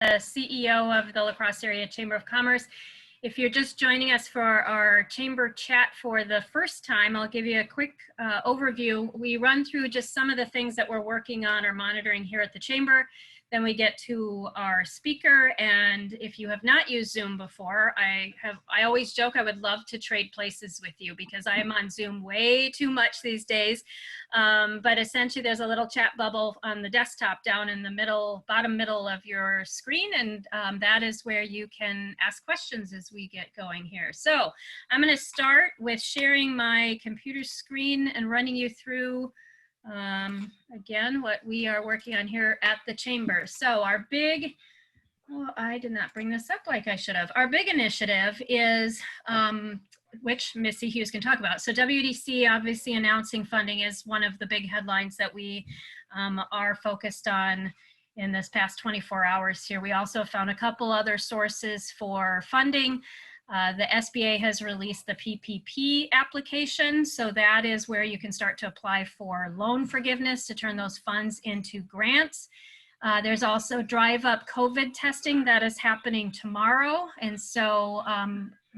the CEO of the La Crosse Area Chamber of Commerce. If you're just joining us for our chamber chat for the first time, I'll give you a quick overview. We run through just some of the things that we're working on or monitoring here at the chamber. Then we get to our speaker, and if you have not used Zoom before, I always joke I would love to trade places with you because I am on Zoom way too much these days. But essentially there's a little chat bubble on the desktop down in the middle, bottom middle of your screen, and that is where you can ask questions as we get going here. So I'm going to start with sharing my computer screen and running you through again, what we are working on here at the chamber. So our big, oh, I did not bring this up like I should have. Our big initiative is, which Missy Hughes can talk about. So WEDC obviously announcing funding is one of the big headlines that we are focused on in this past 24 hours here. We also found a couple other sources for funding. The SBA has released the PPP application, so that is where you can start to apply for loan forgiveness to turn those funds into grants. There's also drive up COVID testing that is happening tomorrow, and so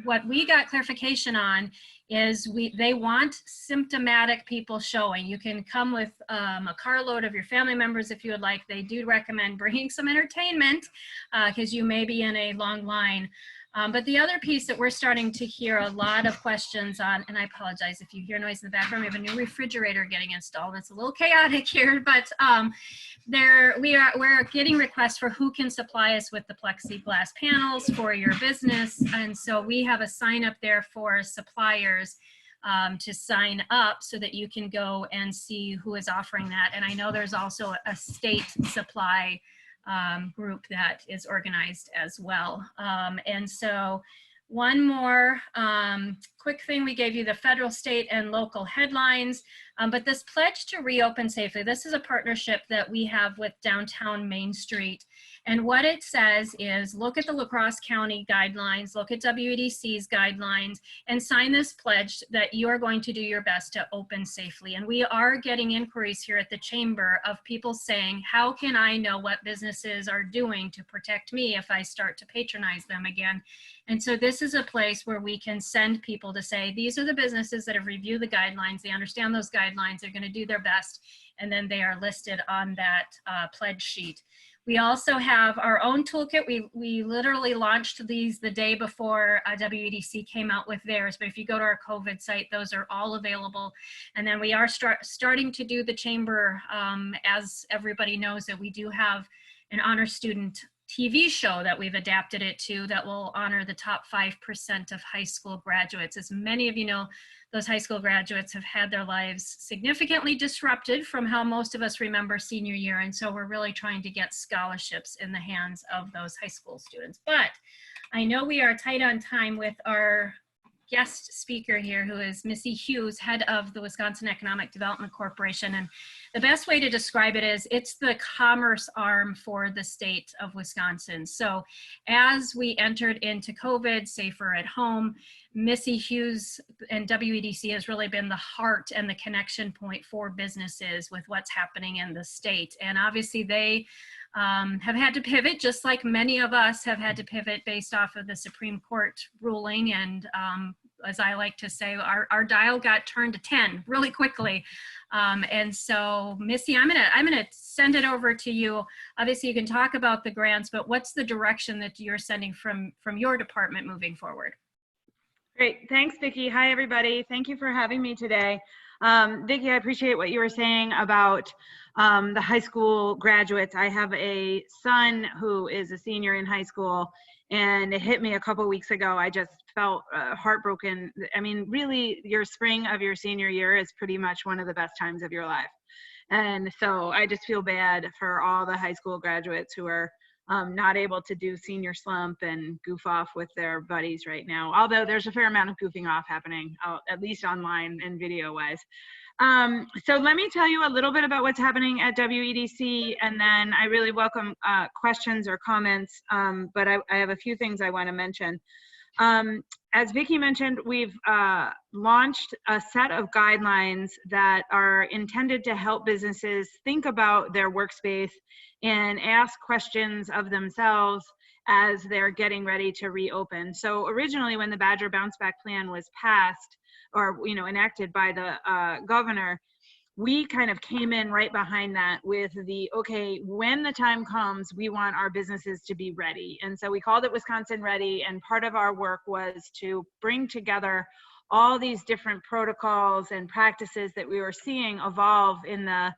what we got clarification on is they want symptomatic people showing. You can come with a carload of your family members if you would like. They do recommend bringing some entertainment because you may be in a long line. But the other piece that we're starting to hear a lot of questions on, and I apologize if you hear noise in the background, we have a new refrigerator getting installed. It's a little chaotic here, but we're getting requests for who can supply us with the plexiglass panels for your business. And so we have a sign up there for suppliers to sign up so that you can go and see who is offering that. And I know there's also a state supply group that is organized as well. And so one more quick thing, we gave you the federal, state, and local headlines, but this pledge to reopen safely, this is a partnership that we have with Downtown Main Street. And what it says is look at the La Crosse County guidelines, look at WEDC's guidelines, and sign this pledge that you are going to do your best to open safely. And we are getting inquiries here at the chamber of people saying, how can I know what businesses are doing to protect me if I start to patronize them again? And so this is a place where we can send people to say, these are the businesses that have reviewed the guidelines, they understand those guidelines, they're going to do their best, and then they are listed on that pledge sheet. We also have our own toolkit. We literally launched these the day before WEDC came out with theirs, but if you go to our COVID site, those are all available. And then we are starting to do the chamber, as everybody knows that we do have an honor student TV show that we've adapted it to that will honor the top 5% of high school graduates. As many of you know, those high school graduates have had their lives significantly disrupted from how most of us remember senior year. And so we're really trying to get scholarships in the hands of those high school students. But I know we are tight on time with our guest speaker here, who is Missy Hughes, head of the Wisconsin Economic Development Corporation. And the best way to describe it is it's the commerce arm for the state of Wisconsin. So as we entered into COVID, safer at home, Missy Hughes and WEDC has really been the heart and the connection point for businesses with what's happening in the state. And obviously they have had to pivot, just like many of us have had to pivot based off of the Supreme Court ruling. And as I like to say, our dial got turned to 10 really quickly. And so Missy, I'm gonna send it over to you. Obviously you can talk about the grants, but what's the direction that you're sending from your department moving forward? Great, thanks Vicki. Hi everybody, thank you for having me today. Vicki, I appreciate what you were saying about the high school graduates. I have a son who is a senior in high school, and it hit me a couple weeks ago. I just felt heartbroken. I mean, really, your spring of your senior year is pretty much one of the best times of your life. And so I just feel bad for all the high school graduates who are not able to do senior slump and goof off with their buddies right now, although there's a fair amount of goofing off happening, at least online and video wise. So let me tell you a little bit about what's happening at WEDC, and then I really welcome questions or comments, but I have a few things I want to mention. As Vicki mentioned, we've launched a set of guidelines that are intended to help businesses think about their workspace and ask questions of themselves as they're getting ready to reopen. So originally, when the Badger Bounce Back Plan was passed or enacted by the governor, we kind of came in right behind that with the, okay, when the time comes, we want our businesses to be ready. And so we called it Wisconsin Ready. And part of our work was to bring together all these different protocols and practices that we were seeing evolve in the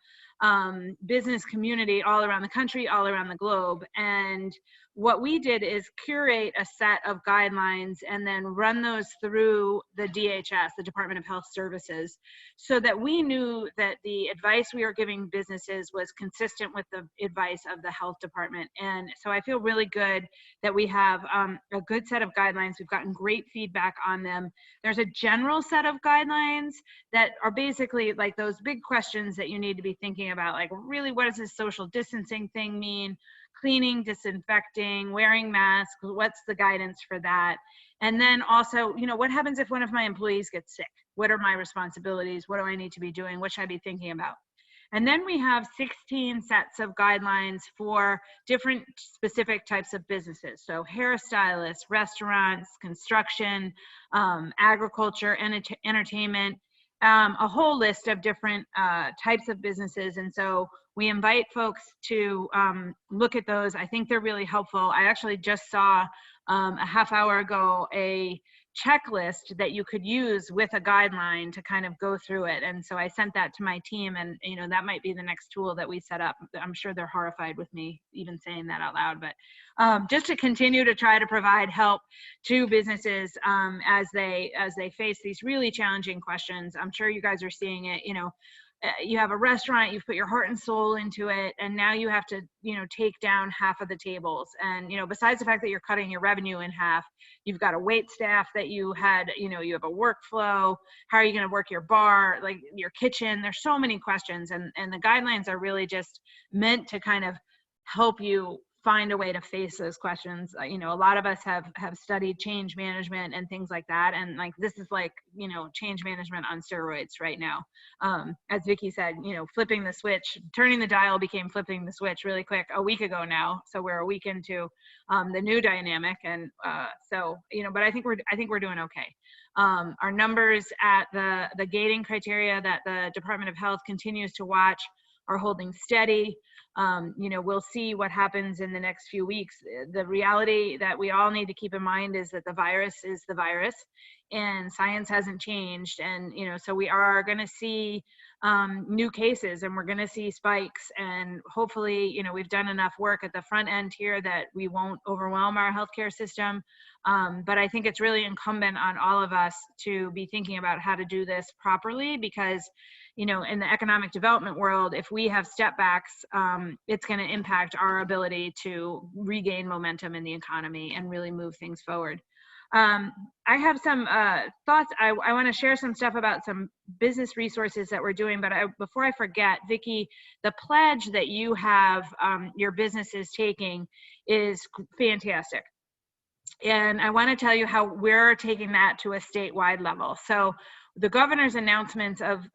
business community all around the country, all around the globe. And what we did is curate a set of guidelines and then run those through the DHS, the Department of Health Services, so that we knew that the advice we were giving businesses was consistent with the advice of the health department. And so I feel really good that we have a good set of guidelines. We've gotten great feedback on them. There's a general set of guidelines that are basically like those big questions that you need to be thinking about, like really, what does this social distancing thing mean? Cleaning, disinfecting, wearing masks, what's the guidance for that? And then also, what happens if one of my employees gets sick? What are my responsibilities? What do I need to be doing? What should I be thinking about? And then we have 16 sets of guidelines for different specific types of businesses. So hairstylists, restaurants, construction, agriculture, entertainment, a whole list of different types of businesses. And so we invite folks to look at those. I think they're really helpful. I actually just saw a half hour ago a checklist that you could use with a guideline to kind of go through it. And so I sent that to my team, and that might be the next tool that we set up. I'm sure they're horrified with me even saying that out loud, but just to continue to try to provide help to businesses as they face these really challenging questions. I'm sure you guys are seeing it. You have a restaurant, you've put your heart and soul into it, and now you have to, take down half of the tables. And, besides the fact that you're cutting your revenue in half, you've got a wait staff that you had, you have a workflow. How are you going to work your bar, like your kitchen? There's so many questions, and the guidelines are really just meant to kind of help you find a way to face those questions. A lot of us have studied change management and things like that. And like, this is like, change management on steroids right now. As Vicki said, flipping the switch, turning the dial became flipping the switch really quick a week ago now. So we're a week into the new dynamic. And but I think we're doing okay. Our numbers at the gating criteria that the Department of Health continues to watch are holding steady. We'll see what happens in the next few weeks. The reality that we all need to keep in mind is that the virus is the virus, and science hasn't changed. And, so we are going to see new cases, and we're going to see spikes. And hopefully, we've done enough work at the front end here that we won't overwhelm our healthcare system. But I think it's really incumbent on all of us to be thinking about how to do this properly, because in the economic development world, if we have step backs, it's going to impact our ability to regain momentum in the economy and really move things forward. I have some thoughts. I want to share some stuff about some business resources that we're doing, but before I forget, Vicki, the pledge that you have your business is taking is fantastic. And I want to tell you how we're taking that to a statewide level. So the governor's announcements of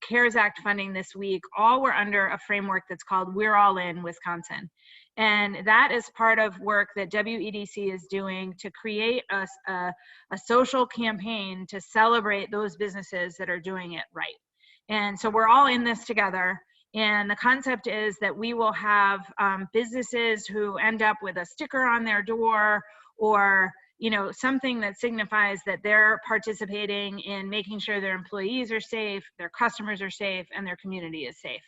CARES Act funding this week all were under a framework that's called We're All In Wisconsin. And that is part of work that WEDC is doing to create a social campaign to celebrate those businesses that are doing it right. And so we're all in this together. And the concept is that we will have businesses who end up with a sticker on their door, or something that signifies that they're participating in making sure their employees are safe, their customers are safe, and their community is safe.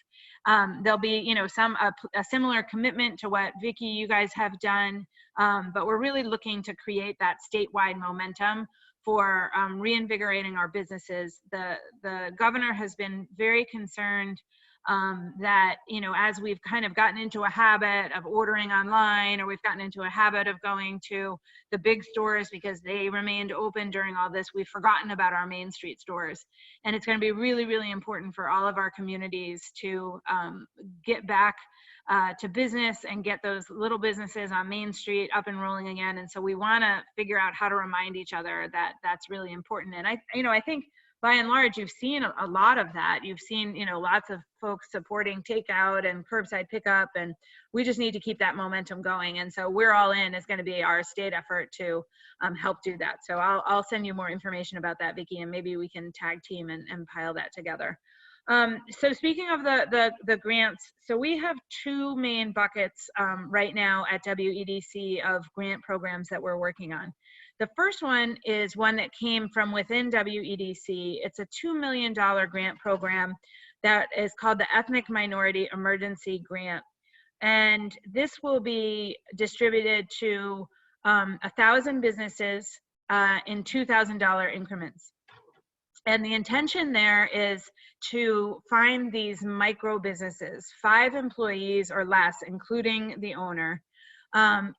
There'll be, a similar commitment to what Vicki, you guys have done, but we're really looking to create that statewide momentum for reinvigorating our businesses. The governor has been very concerned that, you know, as we've kind of gotten into a habit of ordering online, or we've gotten into a habit of going to the big stores because they remained open during all this, we've forgotten about our Main Street stores. And it's going to be really, really important for all of our communities to get back to business and get those little businesses on Main Street up and rolling again. And so we want to figure out how to remind each other that that's really important. And I think by and large, you've seen a lot of that. You've seen, you know, lots of folks supporting takeout and curbside pickup, and we just need to keep that momentum going. And so We're All In is going to be our state effort to help do that. So I'll send you more information about that, Vicki, and maybe we can tag team and pile that together. So speaking of the grants, so we have two main buckets right now at WEDC of grant programs that we're working on. The first one is one that came from within WEDC. It's a $2 million grant program that is called the Ethnic Minority Emergency Grant. And this will be distributed to 1,000 businesses in $2,000 increments. And the intention there is to find these micro businesses, 5 employees or less, including the owner,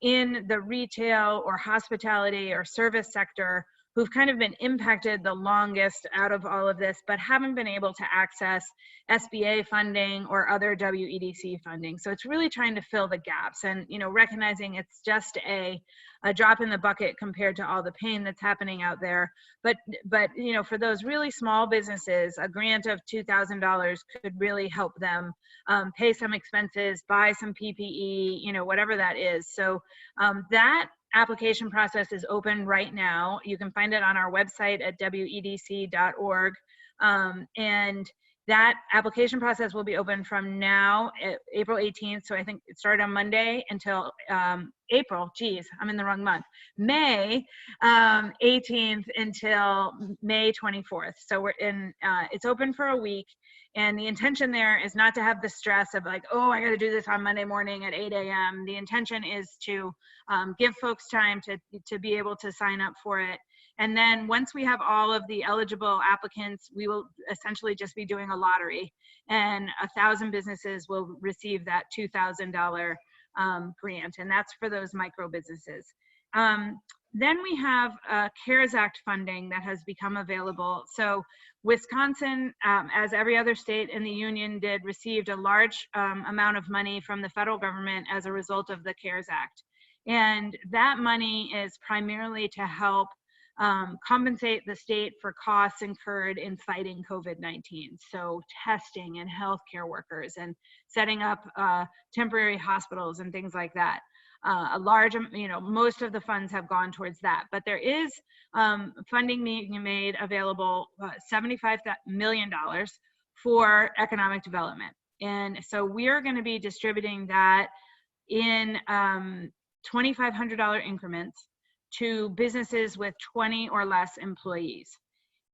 in the retail or hospitality or service sector, who've kind of been impacted the longest out of all of this, but haven't been able to access SBA funding or other WEDC funding. So it's really trying to fill the gaps, and, you know, recognizing it's just a drop in the bucket compared to all the pain that's happening out there. But you know, for those really small businesses, a grant of $2,000 could really help them pay some expenses, buy some PPE, you know, whatever that is. So that application process is open right now. You can find it on our website at wedc.org. And that application process will be open from now, April 18th. So I think it started on Monday until April, geez, I'm in the wrong month. May 18th until May 24th. So we're in, it's open for a week. And the intention there is not to have the stress of like, oh, I got to do this on Monday morning at 8 a.m. The intention is to give folks time to be able to sign up for it. And then once we have all of the eligible applicants, we will essentially just be doing a lottery, and 1,000 businesses will receive that $2,000 grant, and that's for those micro businesses. Then we have CARES Act funding that has become available. So Wisconsin, as every other state in the union did, received a large amount of money from the federal government as a result of the CARES Act. And that money is primarily to help compensate the state for costs incurred in fighting COVID-19. So testing and healthcare workers and setting up temporary hospitals and things like that. A large, you know, most of the funds have gone towards that, but there is funding being made available, $75 million for economic development. And so we are going to be distributing that in $2,500 increments to businesses with 20 or less employees.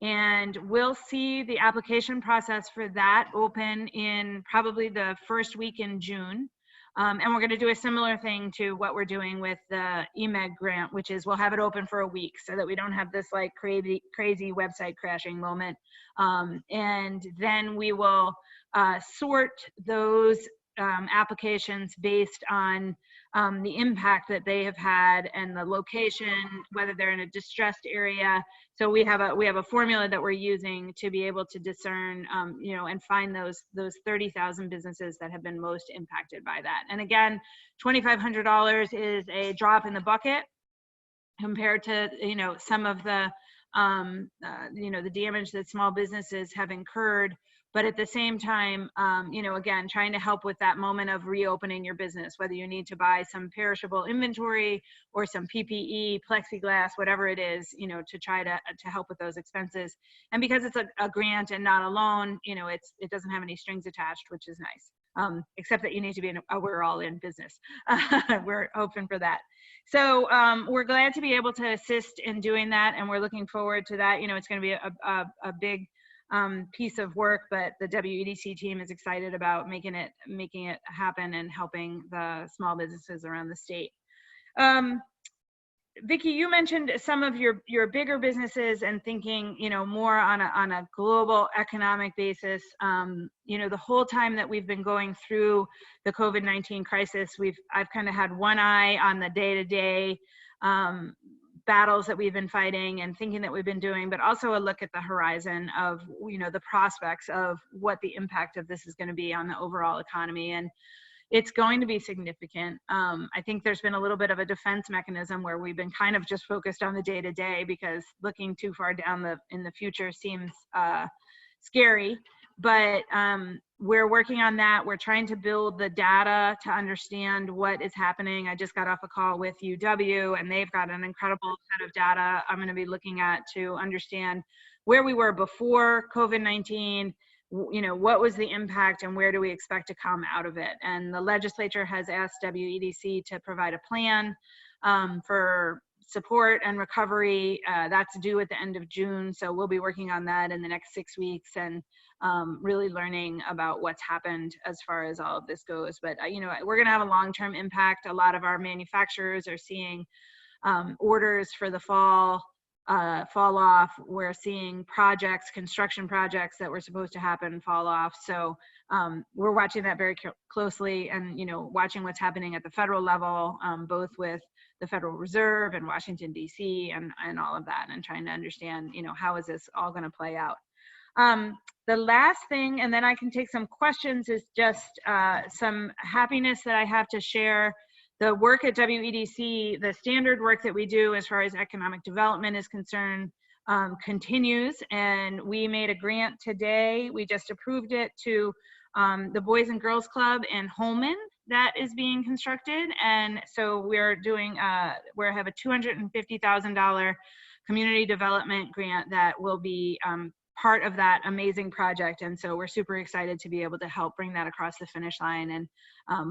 And we'll see the application process for that open in probably the first week in June. And we're going to do a similar thing to what we're doing with the EMEG grant, which is we'll have it open for a week so that we don't have this like crazy website crashing moment. And then we will sort those applications based on the impact that they have had and the location, whether they're in a distressed area. So we have a formula that we're using to be able to discern, you know, and find those 30,000 businesses that have been most impacted by that. And again, $2,500 is a drop in the bucket compared to, you know, some of the, you know, the damage that small businesses have incurred. But at the same time, you know, again, trying to help with that moment of reopening your business, whether you need to buy some perishable inventory or some PPE, plexiglass, whatever it is, you know, to try to help with those expenses. And because it's a grant and not a loan, you know, it doesn't have any strings attached, which is nice, except that you need to be we're all in business. We're open for that. So we're glad to be able to assist in doing that, and we're looking forward to that. You know, it's going to be a big piece of work, but the WEDC team is excited about making it happen and helping the small businesses around the state. Vicki, you mentioned some of your bigger businesses and thinking, you know, more on a global economic basis. You know, the whole time that we've been going through the COVID-19 crisis, I've kind of had one eye on the day-to-day battles that we've been fighting and thinking that we've been doing, but also a look at the horizon of, you know, the prospects of what the impact of this is going to be on the overall economy. And it's going to be significant. I think there's been a little bit of a defense mechanism where we've been kind of just focused on the day-to-day because looking too far down in the future seems scary. But we're working on that. We're trying to build the data to understand what is happening. I just got off a call with UW, and they've got an incredible set of data I'm going to be looking at to understand where we were before COVID-19, you know, what was the impact and where do we expect to come out of it. And the legislature has asked WEDC to provide a plan for support and recovery. That's due at the end of June. So we'll be working on that in the next 6 weeks and really learning about what's happened as far as all of this goes. But, you know, we're going to have a long-term impact. A lot of our manufacturers are seeing orders for the fall off. We're seeing construction projects that were supposed to happen fall off. So we're watching that very closely and, you know, watching what's happening at the federal level, both with the Federal Reserve and Washington, D.C. and all of that, and trying to understand, you know, how is this all going to play out. The last thing, and then I can take some questions, is just some happiness that I have to share. The work at WEDC, the standard work that we do as far as economic development is concerned, continues. And we made a grant today. We just approved it to the Boys and Girls Club in Holman that is being constructed. And so we're doing, we have a $250,000 community development grant that will be part of that amazing project. And so we're super excited to be able to help bring that across the finish line. And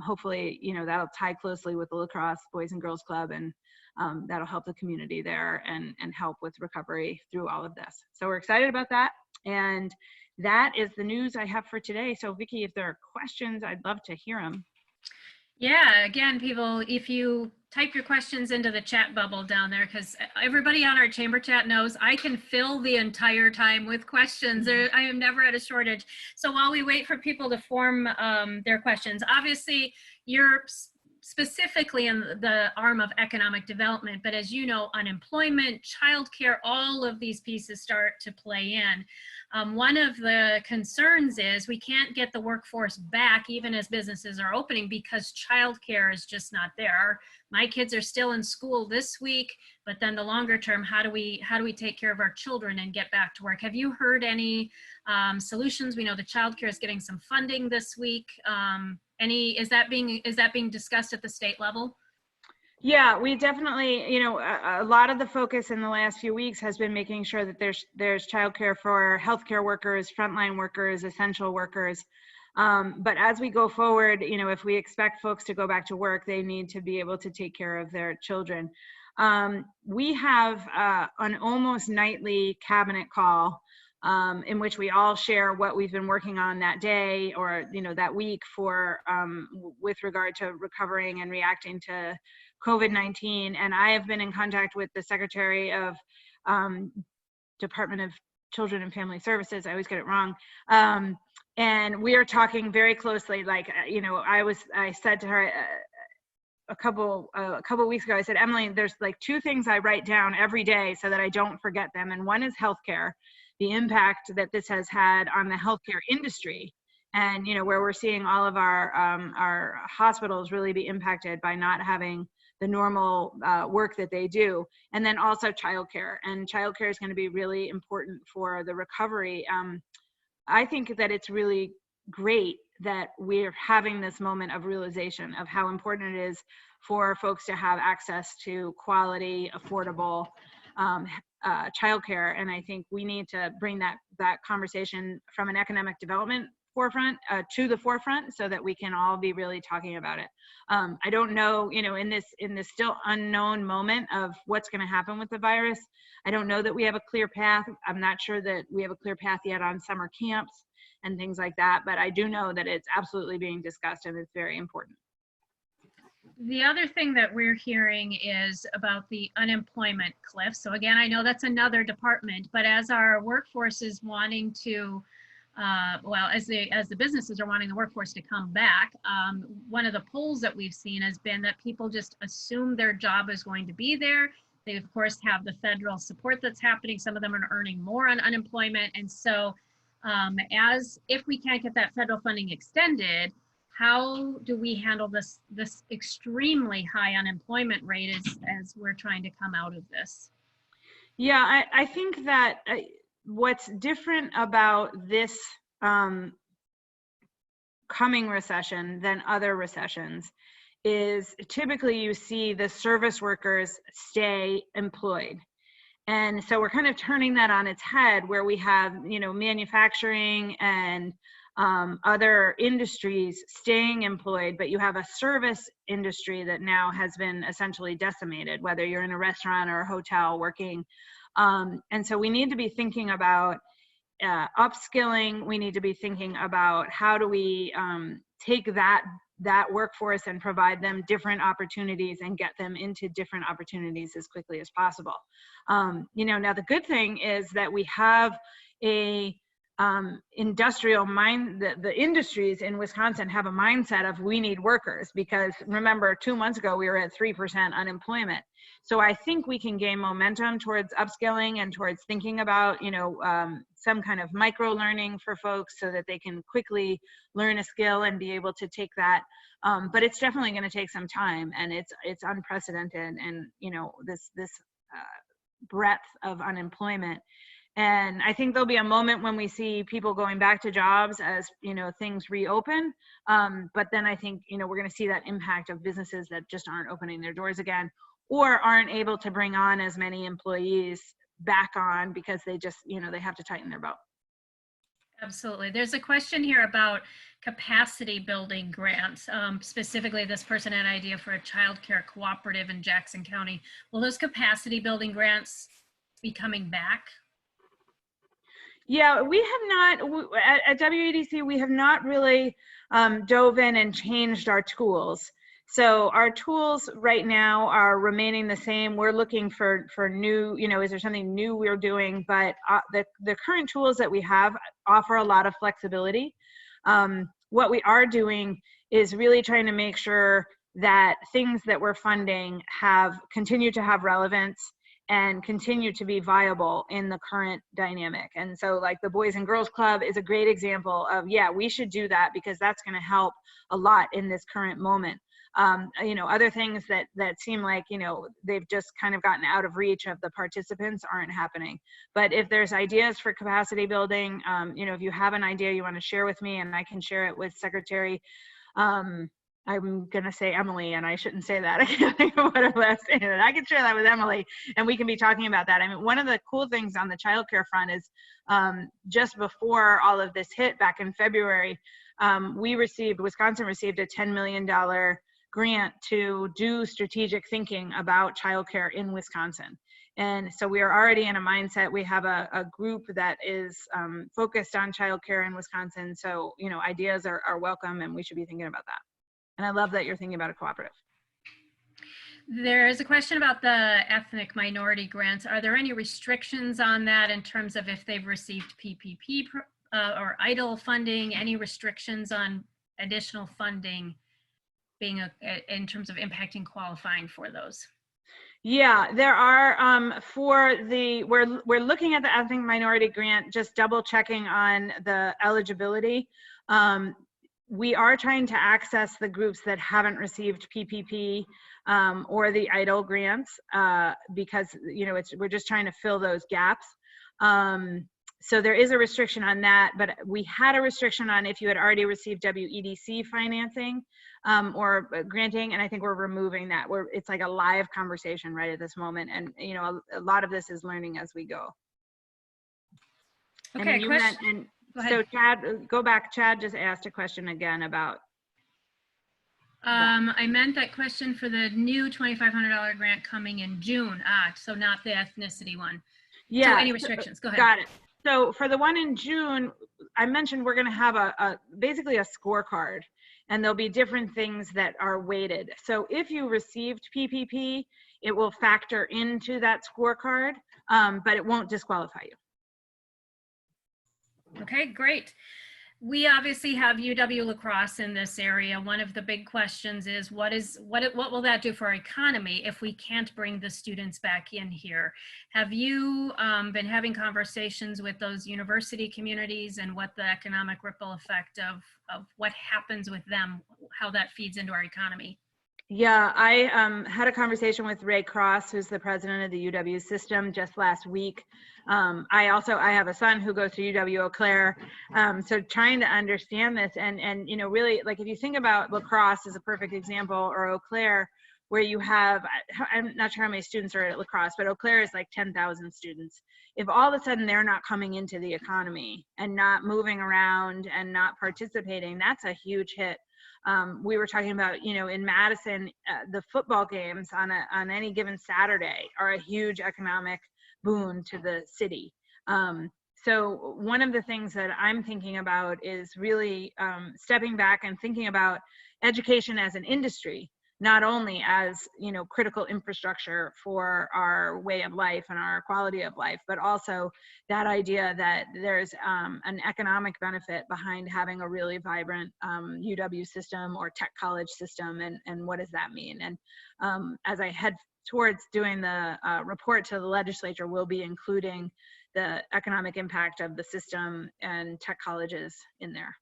hopefully, you know, that'll tie closely with the La Crosse Boys and Girls Club, and that'll help the community there and help with recovery through all of this. So we're excited about that. And that is the news I have for today. So Vicki, if there are questions, I'd love to hear them. Yeah, again, people, if you type your questions into the chat bubble down there, because everybody on our chamber chat knows I can fill the entire time with questions. I am never at a shortage. So while we wait for people to form their questions, obviously you're specifically in the arm of economic development, but as you know, unemployment, childcare, all of these pieces start to play in. One of the concerns is we can't get the workforce back even as businesses are opening because childcare is just not there. My kids are still in school this week, but then the longer term, how do we take care of our children and get back to work? Have you heard any solutions? We know the childcare is getting some funding this week. Is that being discussed at the state level? Yeah, we definitely, you know, a lot of the focus in the last few weeks has been making sure that there's childcare for healthcare workers, frontline workers, essential workers. But as we go forward, you know, if we expect folks to go back to work, they need to be able to take care of their children. We have an almost nightly cabinet call in which we all share what we've been working on that day or, you know, that week for with regard to recovering and reacting to COVID-19. And I have been in contact with the Secretary of Department of Children and Family Services. I always get it wrong. And we are talking very closely. Like, you know, I said to her a couple weeks ago, I said, Emily, there's like two things I write down every day so that I don't forget them. And one is healthcare, the impact that this has had on the healthcare industry. And, you know, where we're seeing all of our hospitals really be impacted by not having the normal work that they do. And then also childcare. And childcare is going to be really important for the recovery. I think that it's really great that we're having this moment of realization of how important it is for folks to have access to quality, affordable childcare. And I think we need to bring that conversation from an economic development forefront to the forefront so that we can all be really talking about it. I don't know, you know, in this still unknown moment of what's going to happen with the virus, I don't know that we have a clear path. I'm not sure that we have a clear path yet on summer camps and things like that, but I do know that it's absolutely being discussed and it's very important. The other thing that we're hearing is about the unemployment cliff. So again, I know that's another department, but as our workforce is wanting to, well, as the businesses are wanting the workforce to come back, one of the polls that we've seen has been that people just assume their job is going to be there. They of course have the federal support that's happening. Some of them are earning more on unemployment, and so as if we can't get that federal funding extended, how do we handle this extremely high unemployment rate as we're trying to come out of this? Yeah, I think that what's different about this coming recession than other recessions is typically you see the service workers stay employed. And so we're kind of turning that on its head, where we have, you know, manufacturing and other industries staying employed, but you have a service industry that now has been essentially decimated, whether you're in a restaurant or a hotel working. And so we need to be thinking about upskilling. We need to be thinking about how do we take that workforce and provide them different opportunities and get them into different opportunities as quickly as possible. You know, now the good thing is that we have a industrial mind, the industries in Wisconsin have a mindset of we need workers, because remember 2 months ago we were at 3% unemployment. So I think we can gain momentum towards upskilling and towards thinking about, you know, some kind of micro learning for folks so that they can quickly learn a skill and be able to take that. But it's definitely going to take some time, and it's unprecedented, and you know, this breadth of unemployment. And I think there'll be a moment when we see people going back to jobs as, you know, things reopen. But then I think, you know, we're going to see that impact of businesses that just aren't opening their doors again, or aren't able to bring on as many employees back on because they just, you know, they have to tighten their belt. Absolutely. There's a question here about capacity building grants. Specifically, this person had an idea for a childcare cooperative in Jackson County. Will those capacity building grants be coming back? Yeah, we have not, at WEDC, we have not really dove in and changed our tools. So our tools right now are remaining the same. We're looking for new, you know, is there something new we're doing? But the current tools that we have offer a lot of flexibility. What we are doing is really trying to make sure that things that we're funding continue to have relevance and continue to be viable in the current dynamic. And so like the Boys and Girls Club is a great example of, yeah, we should do that because that's going to help a lot in this current moment. You know, other things that seem like, you know, they've just kind of gotten out of reach of the participants aren't happening. But if there's ideas for capacity building, you know, if you have an idea you want to share with me and I can share it with Secretary, I'm going to say Emily, and I shouldn't say that. I can't think of what I'm saying. I can share that with Emily, and we can be talking about that. I mean, one of the cool things on the childcare front is just before all of this hit back in February, Wisconsin received a $10 million grant to do strategic thinking about childcare in Wisconsin. And so we are already in a mindset. We have a group that is focused on childcare in Wisconsin. So, you know, ideas are welcome, and we should be thinking about that. And I love that you're thinking about a cooperative. There's a question about the ethnic minority grants. Are there any restrictions on that in terms of if they've received PPP or EIDL funding? Any restrictions on additional funding being in terms of impacting qualifying for those? Yeah, there are we're looking at the ethnic minority grant, just double checking on the eligibility. We are trying to access the groups that haven't received PPP or the EIDL grants because, you know, we're just trying to fill those gaps. So there is a restriction on that, but we had a restriction on if you had already received WEDC financing or granting, and I think we're removing that. It's like a live conversation right at this moment, and you know, a lot of this is learning as we go. Okay, so Chad, go back. Chad just asked a question again about. I meant that question for the new $2,500 grant coming in June. So not the ethnicity one. Yeah. So any restrictions? Go ahead. Got it. So for the one in June, I mentioned we're going to have basically a scorecard. and there'll be different things that are weighted. So if you received PPP, it will factor into that scorecard, but it won't disqualify you. Okay, great. We obviously have UW-La Crosse in this area. One of the big questions is what will that do for our economy if we can't bring the students back in here? Have you been having conversations with those university communities and what the economic ripple effect of what happens with them, how that feeds into our economy? Yeah, I had a conversation with Ray Crosse, who's the president of the UW system, just last week. I have a son who goes to UW Eau Claire, so trying to understand this and you know, really, like, if you think about La Crosse as a perfect example, or Eau Claire, where you have, I'm not sure how many students are at La Crosse, but Eau Claire is like 10,000 students. If all of a sudden they're not coming into the economy and not moving around and not participating, that's a huge hit. We were talking about, you know, in Madison, the football games on any given Saturday are a huge economic boon to the city. So one of the things that I'm thinking about is really stepping back and thinking about education as an industry, not only as, you know, critical infrastructure for our way of life and our quality of life, but also that idea that there's an economic benefit behind having a really vibrant UW system or tech college system, and what does that mean? And as I head towards doing the report to the legislature, we'll be including the economic impact of the system and tech colleges in there.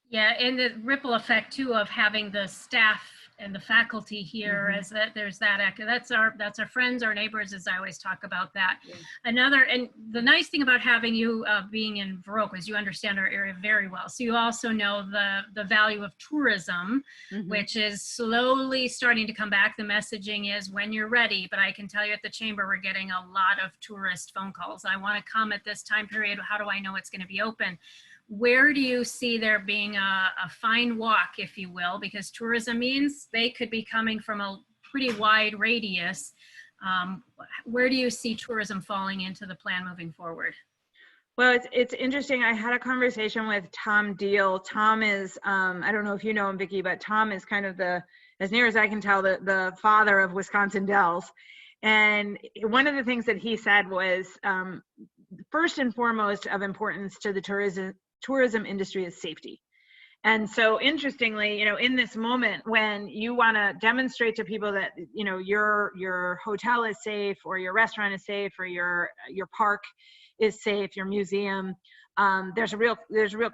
Yeah, and the ripple effect too of having the staff and the faculty here, as that there's that's our friends, our neighbors, as I always talk about that. Yeah. And the nice thing about having you being in Viroqua is you understand our area very well. So you also know the value of tourism, which is slowly starting to come back. The messaging is when you're ready, but I can tell you at the chamber, we're getting a lot of tourist phone calls. I want to come at this time period. How do I know it's going to be open? Where do you see there being a fine walk, if you will, because tourism means they could be coming from a pretty wide radius. Where do you see tourism falling into the plan moving forward? Well, it's interesting. I had a conversation with Tom Deal. Tom is, I don't know if you know him, Vicki, but Tom is kind of as near as I can tell, the father of Wisconsin Dells. And one of the things that he said was, first and foremost of importance to the tourism industry is safety. And so interestingly, you know, in this moment when you want to demonstrate to people that, you know, your hotel is safe, or your restaurant is safe, or your park is safe, your museum, there's a real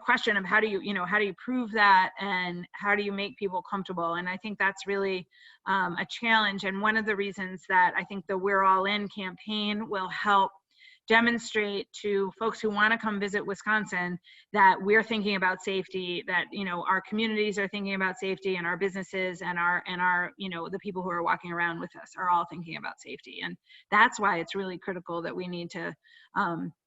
question of how do you prove that, and how do you make people comfortable? And I think that's really a challenge. And one of the reasons that I think the We're All In campaign will help demonstrate to folks who want to come visit Wisconsin that we're thinking about safety, that, you know, our communities are thinking about safety, and our businesses and our you know, the people who are walking around with us are all thinking about safety. And that's why it's really critical that we need to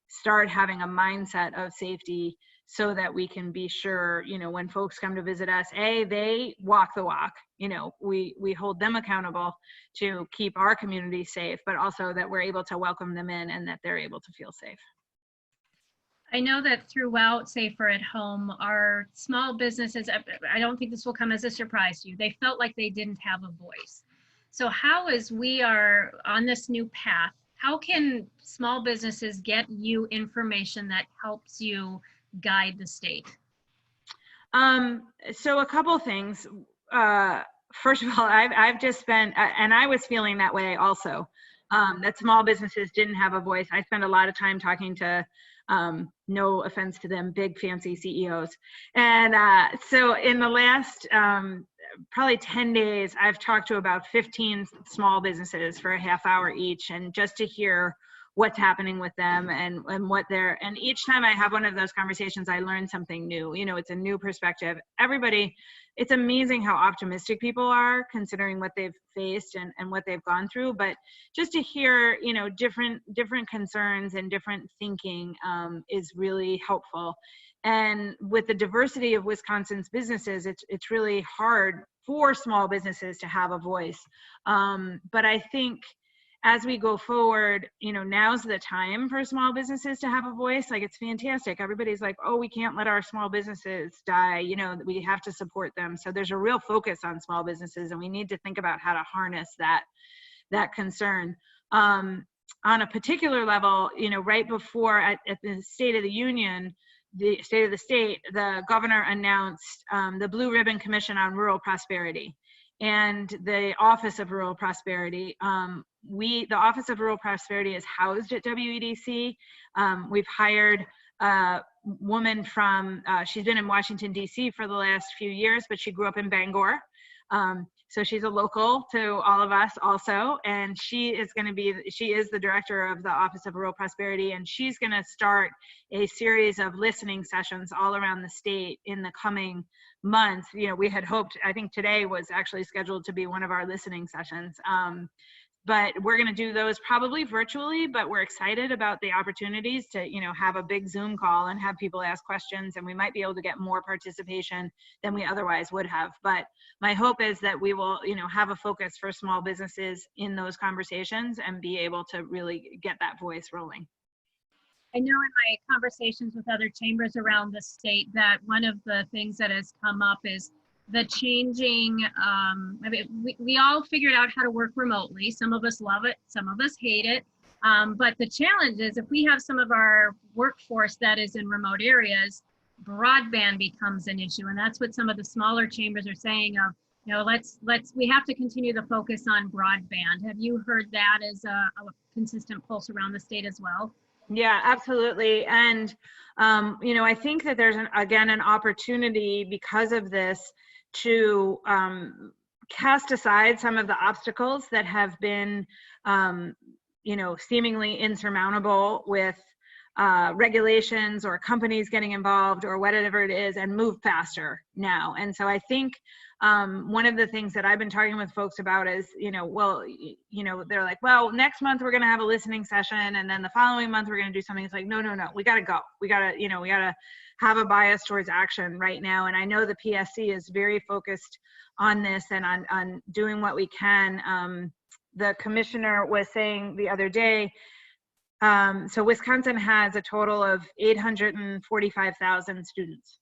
start having a mindset of safety, so that we can be sure, you know, when folks come to visit us, they walk the walk, you know, we hold them accountable to keep our community safe, but also that we're able to welcome them in and that they're able to feel safe. I know that throughout Safer at Home, our small businesses, I don't think this will come as a surprise to you, they felt like they didn't have a voice. So how, as we are on this new path, how can small businesses get you information that helps you guide the state? So a couple things. First of all, I've just spent, and I was feeling that way also, that small businesses didn't have a voice. I spent a lot of time talking to, no offense to them, big fancy CEOs. And so in the last probably 10 days, I've talked to about 15 small businesses for a half hour each, and just to hear what's happening with them and what they're, and each time I have one of those conversations, I learn something new. You know, it's a new perspective. Everybody, it's amazing how optimistic people are considering what they've faced and what they've gone through. But just to hear, you know, different concerns and different thinking is really helpful. And with the diversity of Wisconsin's businesses, it's really hard for small businesses to have a voice. But I think as we go forward, you know, now's the time for small businesses to have a voice. Like, it's fantastic. Everybody's like, oh, we can't let our small businesses die. You know, we have to support them. So there's a real focus on small businesses, and we need to think about how to harness that concern. On a particular level, you know, right before at the State of the Union, the State of the State, the governor announced the Blue Ribbon Commission on Rural Prosperity and the Office of Rural Prosperity. The Office of Rural Prosperity is housed at WEDC. We've hired a woman from, she's been in Washington, D.C. for the last few years, but she grew up in Bangor. So she's a local to all of us also, and she is the director of the Office of Rural Prosperity, and she's going to start a series of listening sessions all around the state in the coming months. You know, we had hoped, I think today was actually scheduled to be one of our listening sessions. But we're going to do those probably virtually, but we're excited about the opportunities to, you know, have a big Zoom call and have people ask questions, and we might be able to get more participation than we otherwise would have. But my hope is that we will, you know, have a focus for small businesses in those conversations and be able to really get that voice rolling. I know in my conversations with other chambers around the state that one of the things that has come up is the changing, I mean, we all figured out how to work remotely. Some of us love it, some of us hate it. But the challenge is if we have some of our workforce that is in remote areas, broadband becomes an issue. And that's what some of the smaller chambers are saying of, you know, we have to continue to focus on broadband. Have you heard that as a consistent pulse around the state as well? Yeah, absolutely. And, you know, I think that there's, again, an opportunity because of this to cast aside some of the obstacles that have been, you know, seemingly insurmountable with regulations or companies getting involved or whatever it is, and move faster now. And so I think one of the things that I've been talking with folks about is, you know, well, you know, they're like, well, next month we're going to have a listening session, and then the following month we're going to do something. It's like, no, we got to go. We got to, you know, we got to have a bias towards action right now. And I know the PSC is very focused on this and on doing what we can. The commissioner was saying the other day, so Wisconsin has a total of 845,000 students,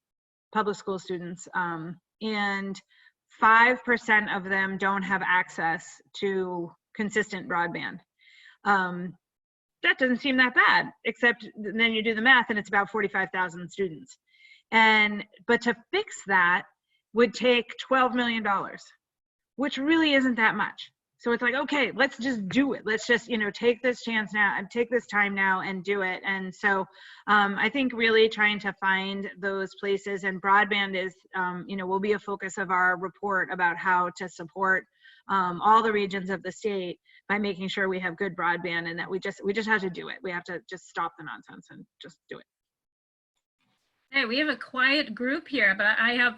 public school students, and 5% of them don't have access to consistent broadband. That doesn't seem that bad, except then you do the math and it's about 45,000 students. But to fix that would take $12 million, which really isn't that much. So it's like, okay, let's just do it. Let's just, you know, take this chance now and take this time now and do it. And so I think really trying to find those places, and broadband is, you know, will be a focus of our report about how to support all the regions of the state by making sure we have good broadband, and that we just have to do it. We have to just stop the nonsense and just do it. Hey, we have a quiet group here, but I have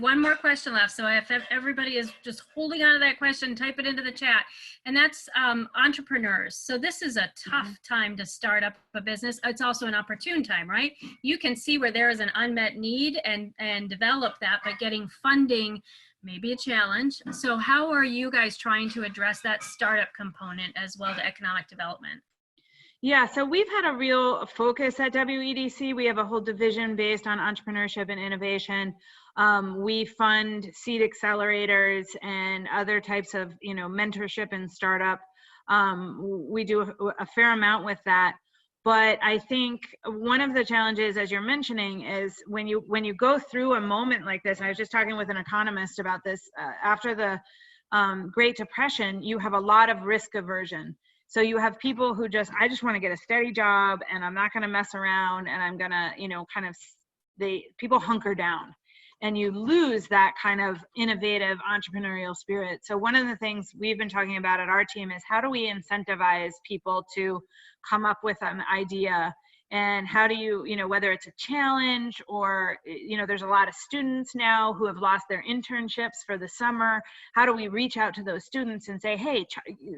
one more question left. So if everybody is just holding on to that question, type it into the chat. And that's entrepreneurs. So this is a tough time to start up a business. It's also an opportune time, right? You can see where there is an unmet need and develop that, but getting funding may be a challenge. So how are you guys trying to address that startup component as well to economic development? Yeah, so we've had a real focus at WEDC. We have a whole division based on entrepreneurship and innovation. We fund seed accelerators and other types of, you know, mentorship and startup. We do a fair amount with that. But I think one of the challenges, as you're mentioning, is when you go through a moment like this. I was just talking with an economist about this. After the Great Depression, you have a lot of risk aversion. So you have people who I just want to get a steady job, and I'm not going to mess around, and I'm going to, you know, people hunker down, and you lose that kind of innovative entrepreneurial spirit. So one of the things we've been talking about at our team is how do we incentivize people to come up with an idea, and how do you, you know, whether it's a challenge or, you know, there's a lot of students now who have lost their internships for the summer. How do we reach out to those students and say, hey,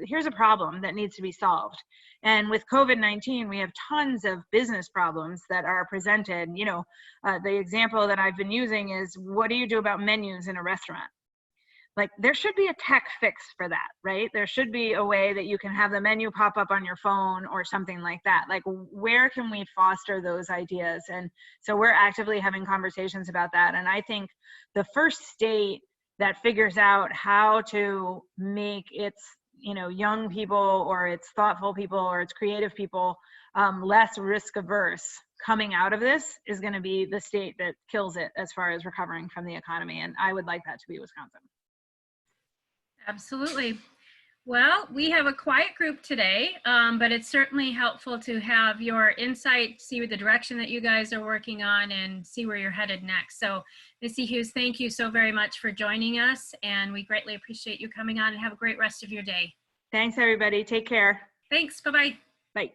here's a problem that needs to be solved? And with COVID-19, we have tons of business problems that are presented. You know, the example that I've been using is, what do you do about menus in a restaurant? like there should be a tech fix for that, right? There should be a way that you can have the menu pop up on your phone or something like that. Like, where can we foster those ideas? And so we're actively having conversations about that. And I think the first state that figures out how to make its, you know, young people or its thoughtful people or its creative people less risk averse coming out of this is going to be the state that kills it as far as recovering from the economy. And I would like that to be Wisconsin. Absolutely. Well, we have a quiet group today, but it's certainly helpful to have your insight, see the direction that you guys are working on, and see where you're headed next. So, Missy Hughes, thank you so very much for joining us, and we greatly appreciate you coming on, and have a great rest of your day. Thanks, everybody. Take care. Thanks. Bye-bye. Bye.